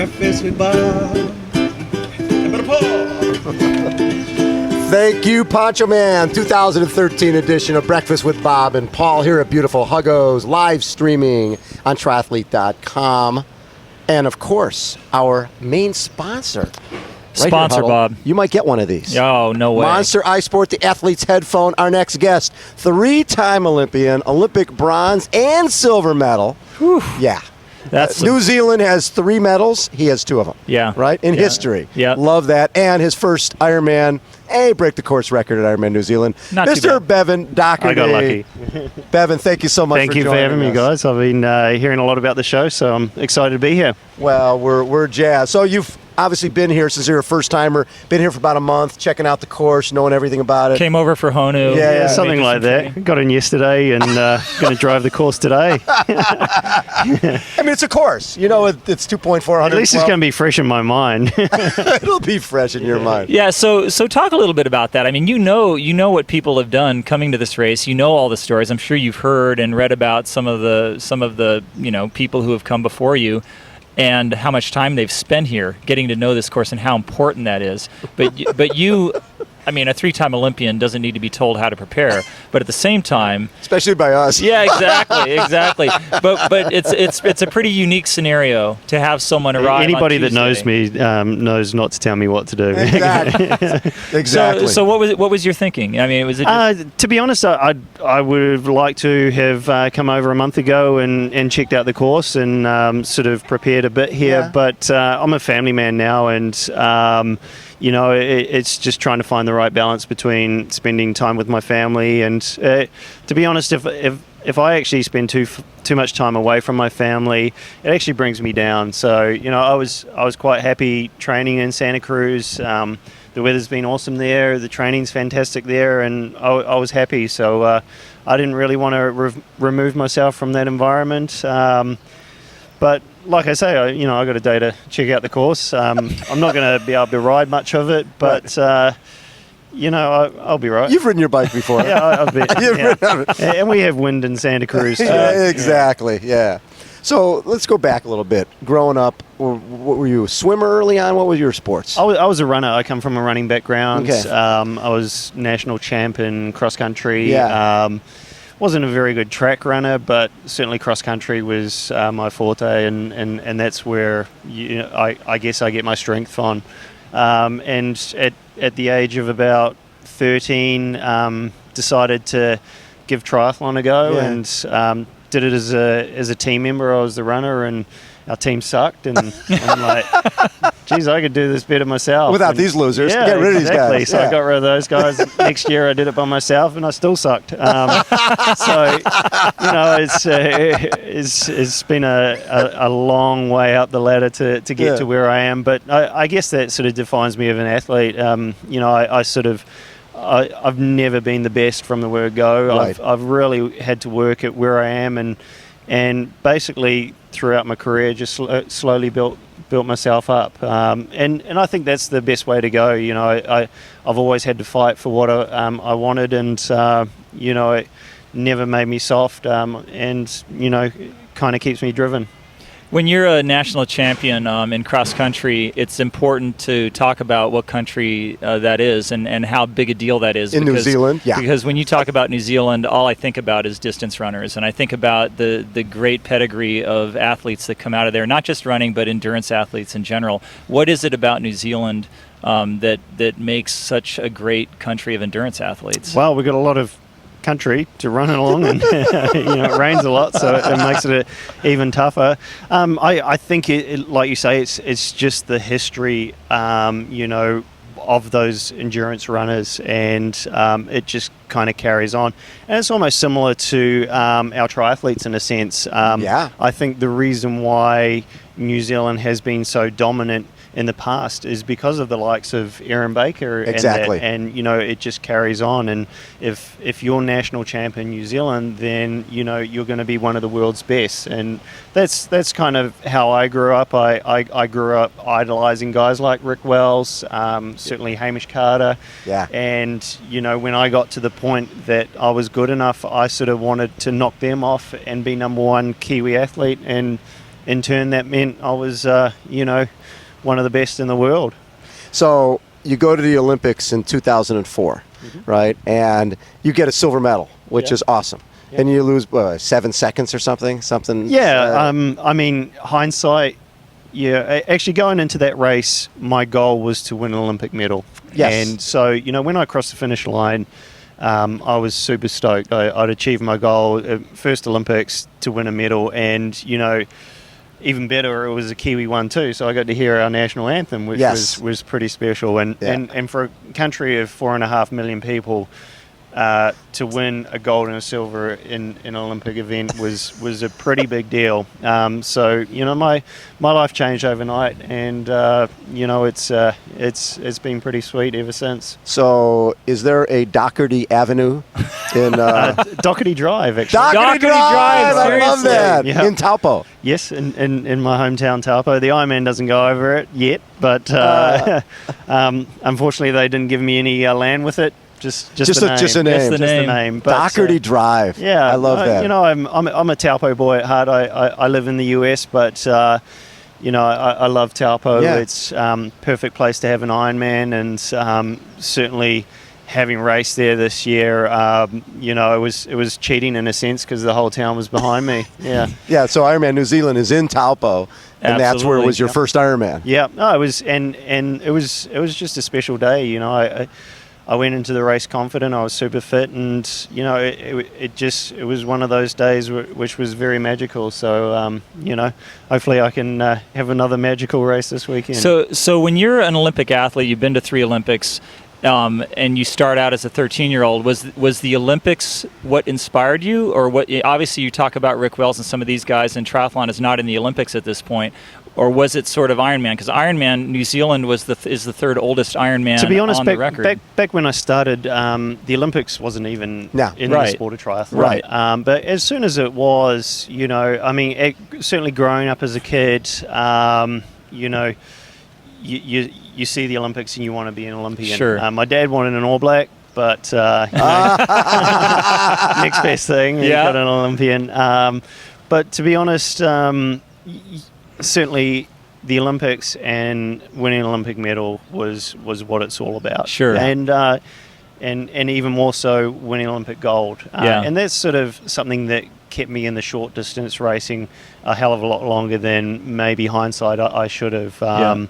Breakfast with Bob and Paul. Thank you, Poncho Man. 2013 edition of Breakfast with Bob and Paul here at beautiful Huggos, live streaming on triathlete.com. And, of course, our main sponsor. Right Sponsor, here, Bob. You might get one of these. Oh, no way. Monster iSport, the athlete's headphone. Our next guest, three-time Olympian, Olympic bronze and silver medal. Whew. Yeah. That's New Zealand has 3 medals. He has 2 of them. Yeah. Right? In history. Yeah. Love that. And his first Ironman, break the course record at Ironman New Zealand. Not too Mr. bad. Bevan Docherty. I got lucky. Bevan, thank you so much Thank you for joining having me, us. guys. I've been hearing a lot about the show, so I'm excited to be here. Well, we're jazzed. So you've obviously been here since you're a first-timer. Been here for about a month, checking out the course, knowing everything about it. Came over for Honu. Yeah, Something like that. Got in yesterday and going to drive the course today. I mean, it's a course. You know, it's 2.4. At least it's going to be fresh in my mind. It'll be fresh in your mind. Yeah, so talk a little bit about that. I mean, you know what people have done coming to this race. You know all the stories. I'm sure you've heard and read about some of the people who have come before you, and how much time they've spent here getting to know this course and how important that is. But you, I mean, a 3-time Olympian doesn't need to be told how to prepare, but at the same time, especially by us. Yeah, exactly. But it's a pretty unique scenario to have someone arrive. Anybody on that knows Tuesday. me knows not to tell me what to do. Exactly. So what was your thinking? I mean, was it just to be honest, I would have liked to have come over a month ago and checked out the course and sort of prepared a bit here. Yeah. But I'm a family man now, and it's just trying to find the right balance between spending time with my family and, to be honest, if I actually spend too much time away from my family, it actually brings me down. So I was quite happy training in Santa Cruz. The weather's been awesome there. The training's fantastic there, and I was happy. So I didn't really want to remove myself from that environment. But like I say, I got a day to check out the course. I'm not going to be able to ride much of it, but I'll be right. You've ridden your bike before. Yeah, I've been. Yeah. And we have wind in Santa Cruz too. Yeah, exactly. Yeah. So let's go back a little bit. Growing up, what were you, a swimmer early on? What were your sports? I was a runner. I come from a running background. Okay. I was national champ in cross country. Yeah. Wasn't a very good track runner, but certainly cross country was my forte, and that's where I guess I get my strength on. And at the age of about 13, decided to give triathlon a go, and did it as a team member. I was the runner, and our team sucked, and I'm like, geez, I could do this better myself. Without these losers. Yeah, Get rid of these guys. So I got rid of those guys. Next year I did it by myself, and I still sucked. So, it's been a long way up the ladder to get to where I am. But I guess that sort of defines me as an athlete. I've never been the best from the word go. Right. I've really had to work at where I am, and basically throughout my career just slowly built myself up. And I think that's the best way to go. I've always had to fight for what I wanted, and it never made me soft, and kind of keeps me driven. When you're a national champion in cross country, it's important to talk about what country that is and how big a deal that is. In New Zealand, yeah. Because when you talk about New Zealand, all I think about is distance runners, and I think about the great pedigree of athletes that come out of there, not just running, but endurance athletes in general. What is it about New Zealand that makes such a great country of endurance athletes? Well, we've got a lot of country to run along, and it rains a lot, so it makes it even tougher. I think it, like you say, it's just the history of those endurance runners, and it just kind of carries on, and it's almost similar to our triathletes in a sense. I think the reason why New Zealand has been so dominant in the past is because of the likes of Aaron Baker. Exactly. And it just carries on. And if you're national champ in New Zealand, then, you're going to be one of the world's best. And that's kind of how I grew up. I grew up idolizing guys like Rick Wells, certainly Hamish Carter. Yeah. And, when I got to the point that I was good enough, I sort of wanted to knock them off and be number one Kiwi athlete. And in turn, that meant I was, one of the best in the world. So you go to the Olympics in 2004, right? And you get a silver medal, which is awesome. Yeah. And you lose 7 seconds or something. Yeah. I mean, hindsight. Yeah. Actually, going into that race, my goal was to win an Olympic medal. Yes. And so, when I crossed the finish line, I was super stoked. I'd achieved my goal, first Olympics, to win a medal, and even better, it was a Kiwi one too. So I got to hear our national anthem, which was pretty special. And for a country of 4.5 million people, to win a gold and a silver in an Olympic event was a pretty big deal. So my life changed overnight, and it's been pretty sweet ever since. So is there a Docherty Avenue in Docherty Drive, actually? Docherty Drive, I love that. Yeah. In Taupo. Yes, in my hometown Taupo. The Ironman doesn't go over it yet, but unfortunately they didn't give me any land with it. Just the name. Just a name. Just the name. name. But, Docherty Drive. Yeah, I love that. I'm a Taupo boy at heart. I live in the US, but I love Taupo. Yeah. It's perfect place to have an Ironman, and certainly having raced there this year, it was cheating in a sense because the whole town was behind me. Yeah. Yeah. So Ironman New Zealand is in Taupo, and that's where it was your first Ironman. Yeah. No, it was, and it was just a special day. I went into the race confident. I was super fit, and it was one of those days which was very magical. So hopefully I can have another magical race this weekend. So when you're an Olympic athlete, you've been to 3 Olympics, and you start out as a 13-year-old. Was the Olympics what inspired you, or what? Obviously, you talk about Rick Wells and some of these guys, and triathlon is not in the Olympics at this point. Or was it sort of Ironman? Because Ironman, New Zealand is the third oldest Ironman to be honest, on the record. Back when I started, the Olympics wasn't even in the sport of triathlon. Right. But as soon as it was, certainly growing up as a kid, you see the Olympics and you want to be an Olympian. Sure. My dad wanted an All Black, but next best thing, he got an Olympian. But to be honest, certainly the Olympics and winning an Olympic medal was what it's all about. Sure. And even more so winning Olympic gold. And that's sort of something that kept me in the short distance racing a hell of a lot longer than maybe hindsight I should have.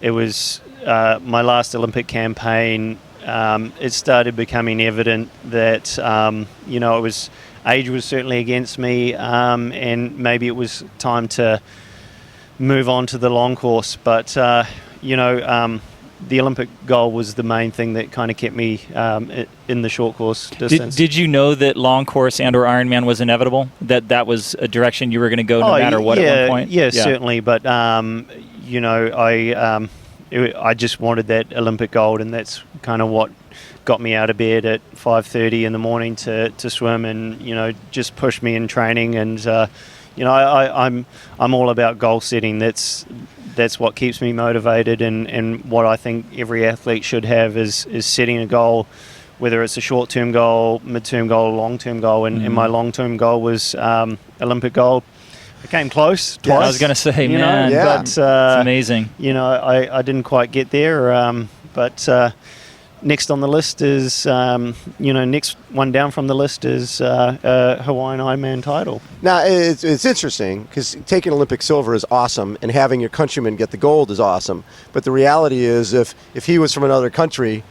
It was my last Olympic campaign. It started becoming evident that age was certainly against me, and maybe it was time to move on to the long course. But the Olympic goal was the main thing that kind of kept me in the short course distance. Did you know that long course and or Ironman was inevitable? That was a direction you were going to go no matter what at one point? Yeah, certainly. But I just wanted that Olympic gold, and that's kind of what got me out of bed at 5:30 in the morning to swim, and just pushed me in training. And I'm all about goal setting. That's what keeps me motivated, and what I think every athlete should have is setting a goal, whether it's a short-term goal, mid-term goal, long-term goal. And my long-term goal was Olympic gold. I came close twice. I was going to say, man, but it's amazing. I didn't quite get there. But next on the list is, next one down from the list is Hawaiian Ironman title. Now, it's interesting because taking Olympic silver is awesome, and having your countrymen get the gold is awesome. But the reality is, if he was from another country,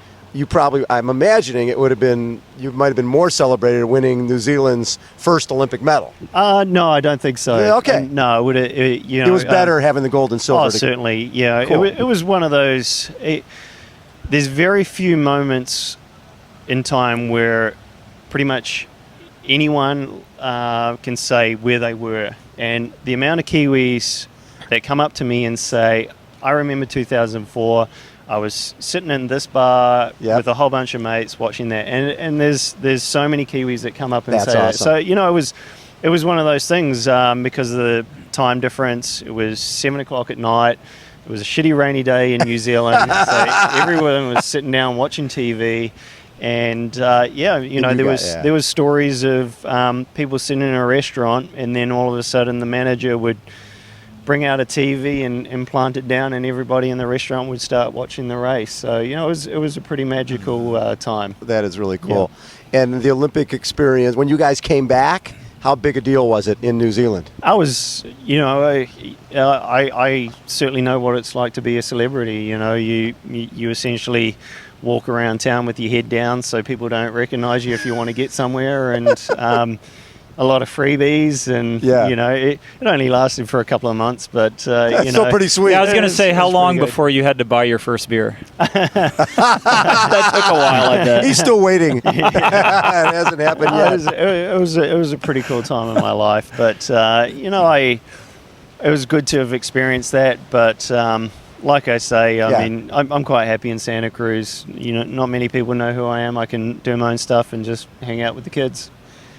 I'm imagining you might have been more celebrated winning New Zealand's first Olympic medal. No, I don't think so. Yeah, okay. No, it was better having the gold and silver. Oh, certainly, yeah. Cool. It was one of those. There's very few moments in time where pretty much anyone can say where they were, and the amount of Kiwis that come up to me and say, "I remember 2004. I was sitting in this bar with a whole bunch of mates watching that," and there's so many Kiwis that come up and say that. So it was one of those things because of the time difference. It was 7:00 at night. It was a shitty rainy day in New Zealand, so everyone was sitting down watching TV, and there was stories of people sitting in a restaurant, and then all of a sudden the manager would bring out a TV and plant it down, and everybody in the restaurant would start watching the race. So it was a pretty magical time. That is really cool. And the Olympic experience, when you guys came back, how big a deal was it in New Zealand? I was, I certainly know what it's like to be a celebrity. You essentially walk around town with your head down so people don't recognize you if you want to get somewhere, and a lot of freebies, and it only lasted for a couple of months, but that's still pretty sweet. Yeah, I was going to say, how long before you had to buy your first beer? That took a while, I bet. He's still waiting. It hasn't happened yet. It was a pretty cool time in my life, but it was good to have experienced that. But like I say, I mean, I'm quite happy in Santa Cruz. Not many people know who I am. I can do my own stuff and just hang out with the kids.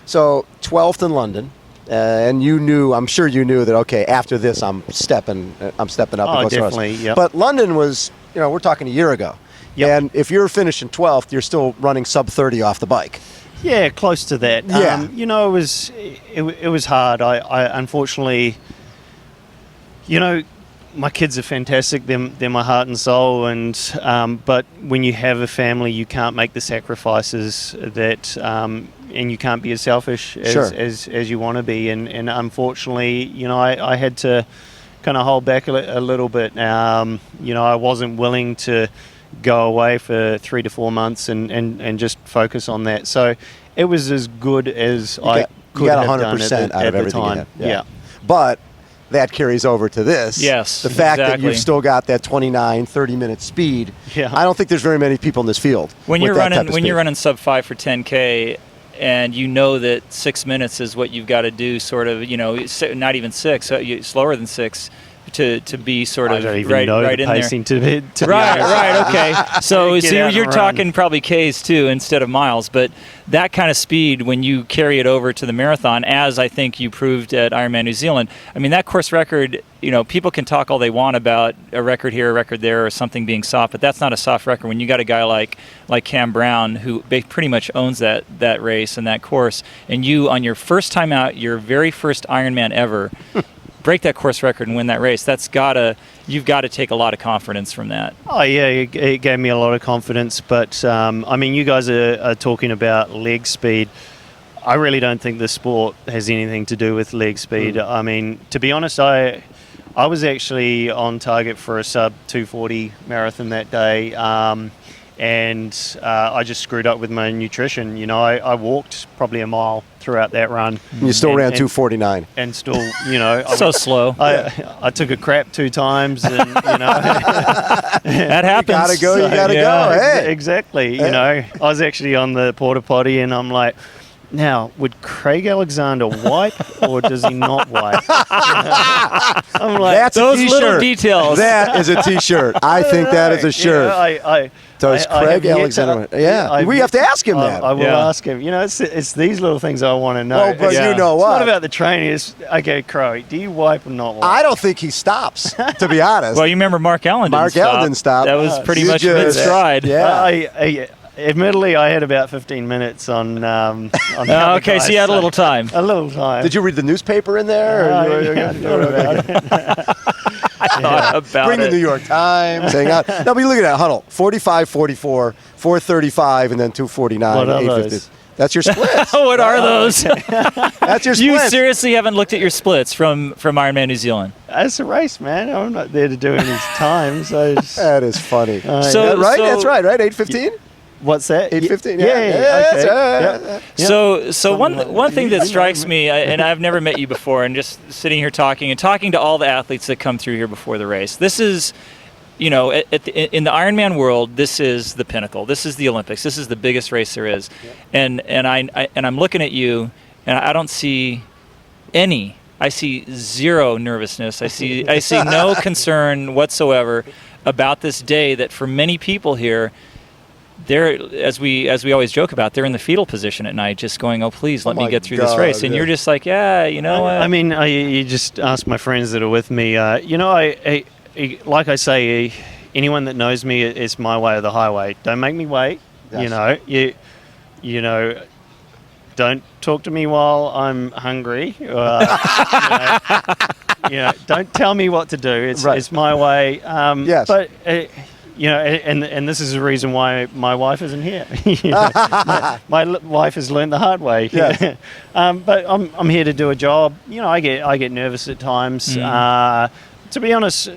So 12th in London, and I'm sure you knew that. Okay, after this, I'm stepping up. Oh, definitely. Yep. But London was, we're talking a year ago. Yep. And if you're finishing 12th, you're still running sub 30 off the bike. Yeah, close to that. Yeah. It was hard. I unfortunately, my kids are fantastic. They're my heart and soul. And but when you have a family, you can't make the sacrifices that, and you can't be as selfish as you want to be. And unfortunately, I had to kind of hold back a little bit. I wasn't willing to go away for 3 to 4 months and just focus on that. So it was as good as I could have done at the time. Yeah. But that carries over to this. Yes, the fact that exactly. you've still got that 29, 30-minute speed. Yeah. I don't think there's very many people in this field. When with you're that type running of when speed. you're running sub 5 for 10K, and you know that 6 minutes is what you've got to do, sort of, not even 6, slower than 6, to be sort of I don't even right know the in pacing there. to Right, okay. So Get out you're and talking run. probably Ks too instead of miles, but that kind of speed when you carry it over to the marathon, as I think you proved at Ironman New Zealand. I mean, that course record, people can talk all they want about a record here, a record there, or something being soft, but that's not a soft record. When you got a guy like Cam Brown, who pretty much owns that race and that course, and you, on your first time out, your very first Ironman ever, break that course record and win that race, you've got to take a lot of confidence from that. Oh yeah, it gave me a lot of confidence. But you guys are talking about leg speed. I really don't think the sport has anything to do with leg speed. I mean, to be honest, I was actually on target for a sub 240 marathon that day, and I just screwed up with my nutrition. I walked probably a mile throughout that run. You still ran 249. And still, So slow. I took a crap 2 times, and That happens. You gotta go. Hey. Exactly. I was actually on the porta potty, and I'm like, now, would Craig Alexander wipe, or does he not wipe? I'm like, That's those a t-shirt. little details. That is a T-shirt. I think that is a shirt. Does Craig Alexander? We have to ask him that. I will ask him. It's these little things I want to know. Well, but you know It's what? not about the training. It's, okay, Crow, do you wipe or not wipe? I don't think he stops, to be honest. Well, you remember Mark Allen didn't stop. That was pretty You much just- mid-stride. Yeah. Admittedly, I had about 15 minutes on the other Okay, guy, so you had a little time. A little time. Did you read the newspaper in there? I thought about it. Thought about Bring the it. New York Times. Hang out. Now, but you look at that huddle: 45, 44, 435, and then 249. What are 850. those? That's your splits. What are those? That's your splits. You seriously haven't looked at your splits from Ironman New Zealand? It's a race, man. I'm not there to do any times. That is funny. So- right? so- That's right. 8:15. What's that? 8:15. Yeah, that's okay. right. Yeah. So one thing that strikes me, and I've never met you before, and just sitting here talking to all the athletes that come through here before the race, this is, in the Ironman world, this is the pinnacle. This is the Olympics. This is the biggest race there is, and I'm looking at you, and I don't see any. I see zero nervousness. I see no concern whatsoever about this day that for many people here, they're, as we always joke about, they're in the fetal position at night, just going, "Oh, please, let me get through this race." And you're just like, "Yeah, you know what?" I mean, you just ask my friends that are with me. I like I say, anyone that knows me, it's my way or the highway. Don't make me wait. Yes. Don't talk to me while I'm hungry. don't tell me what to do. It's my way. Yes. But and this is the reason why my wife isn't here. My wife has learned the hard way. Yes. But I'm here to do a job. I get nervous at times. To be honest,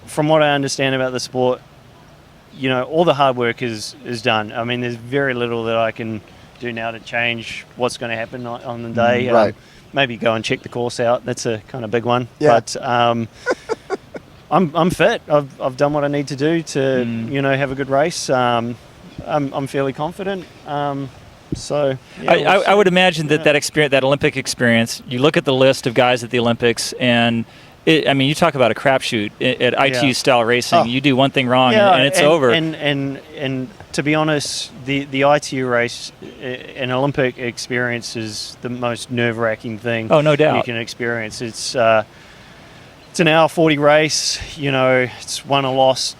from what I understand about the sport, all the hard work is done. I mean, there's very little that I can do now to change what's going to happen on the day. Right. Maybe go and check the course out. That's a kind of big one. Yeah. But I'm fit. I've done what I need to do to have a good race. I'm fairly confident. So yeah, I would imagine that experience, that Olympic experience, you look at the list of guys at the Olympics, and you talk about a crapshoot at ITU style racing. You do one thing wrong, and it's over. And to be honest, the ITU race, an Olympic experience, is the most nerve-wracking thing. Oh, no doubt. You can experience. It's an hour 40 race. It's won or lost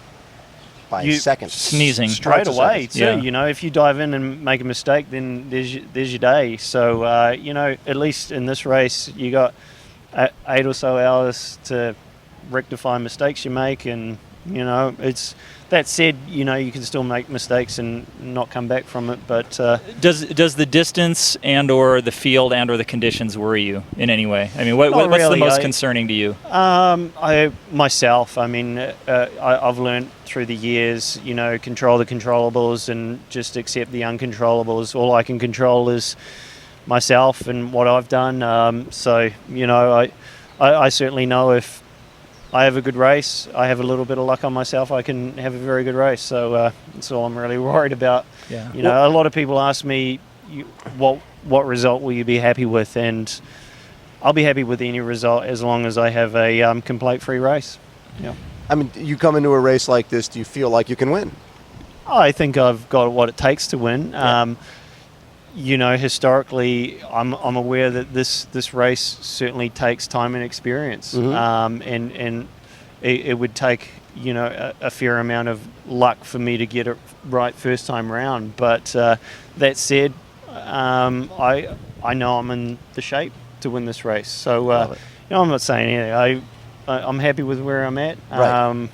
By seconds. Sneezing. straight away too. Yeah. If you dive in and make a mistake, then there's your day. So at least in this race, you got 8 or so hours to rectify mistakes you make, and it's that said, you can still make mistakes and not come back from it. But does the distance and or the field and or the conditions worry you in any way? I mean, what's really. the most concerning to you? Myself. I mean, I've learned through the years, control the controllables and just accept the uncontrollables. All I can control is myself and what I've done. I certainly know if I have a good race, I have a little bit of luck on myself, I can have a very good race. So that's all I'm really worried about. Yeah. A lot of people ask me, what result will you be happy with? And I'll be happy with any result as long as I have a complaint-free race. Yeah. I mean, you come into a race like this, do you feel like you can win? I think I've got what it takes to win. Yeah. Historically, I'm aware that this race certainly takes time and experience, and it would take a fair amount of luck for me to get it right first time round. But that said, I know I'm in the shape to win this race. So I'm not saying anything. I'm happy with where I'm at. Right.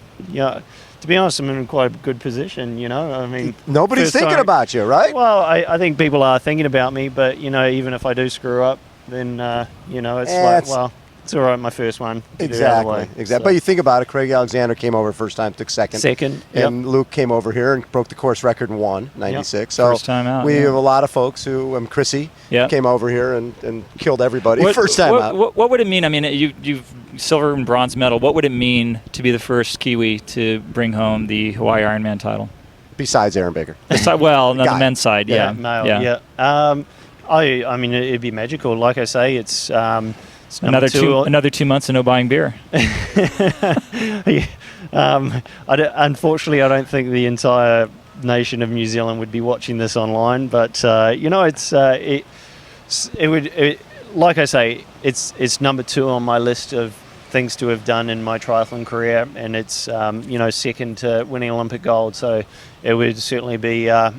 To be honest, I'm in quite a good position, I mean... Nobody's thinking about you, right? Well, I think people are thinking about me, but, even if I do screw up, then, it's all right, my first one. Exactly. So. But you think about it, Craig Alexander came over first time, took second. And Luke came over here and broke the course record and won, 96. Yep. So first time out. We have a lot of folks who, Chrissy, came over here and killed everybody first time out. What would it mean? I mean, you've silver and bronze medal. What would it mean to be the first Kiwi to bring home the Hawaii Ironman title? Besides Aaron Baker. On the men's side, male, I mean, it'd be magical. Like I say, it's another 2 months of no buying beer. Unfortunately, I don't think the entire nation of New Zealand would be watching this online. But like I say, it's number 2 on my list of things to have done in my triathlon career, and it's second to winning Olympic gold. So it would certainly be top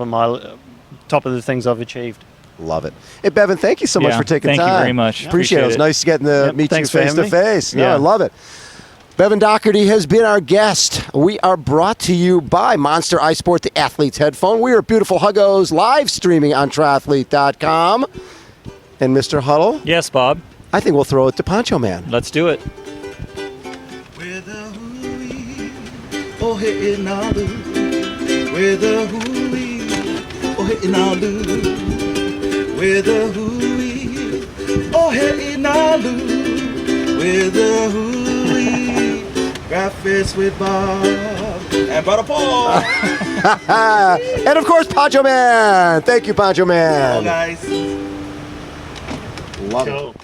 of the things I've achieved. Love it. Hey, Bevan, thank you so much for taking time. Thank you very much. Appreciate it. It was nice getting to meet you face to face. Yeah. I love it. Bevan Docherty has been our guest. We are brought to you by Monster Ice Sport, the athlete's headphone. We are at Beautiful Huggos, live streaming on triathlete.com. And Mr. Huddle? Yes, Bob. I think we'll throw it to Poncho Man. Let's do it. With a hooey, oh hey nalu. With a hooey, oh hey nalu. With a hooey, oh hey nalu. With a hooey, breakfast with Bob and Brother Paul. And of course, Poncho Man. Thank you, Poncho Man. Oh, guys. Love it.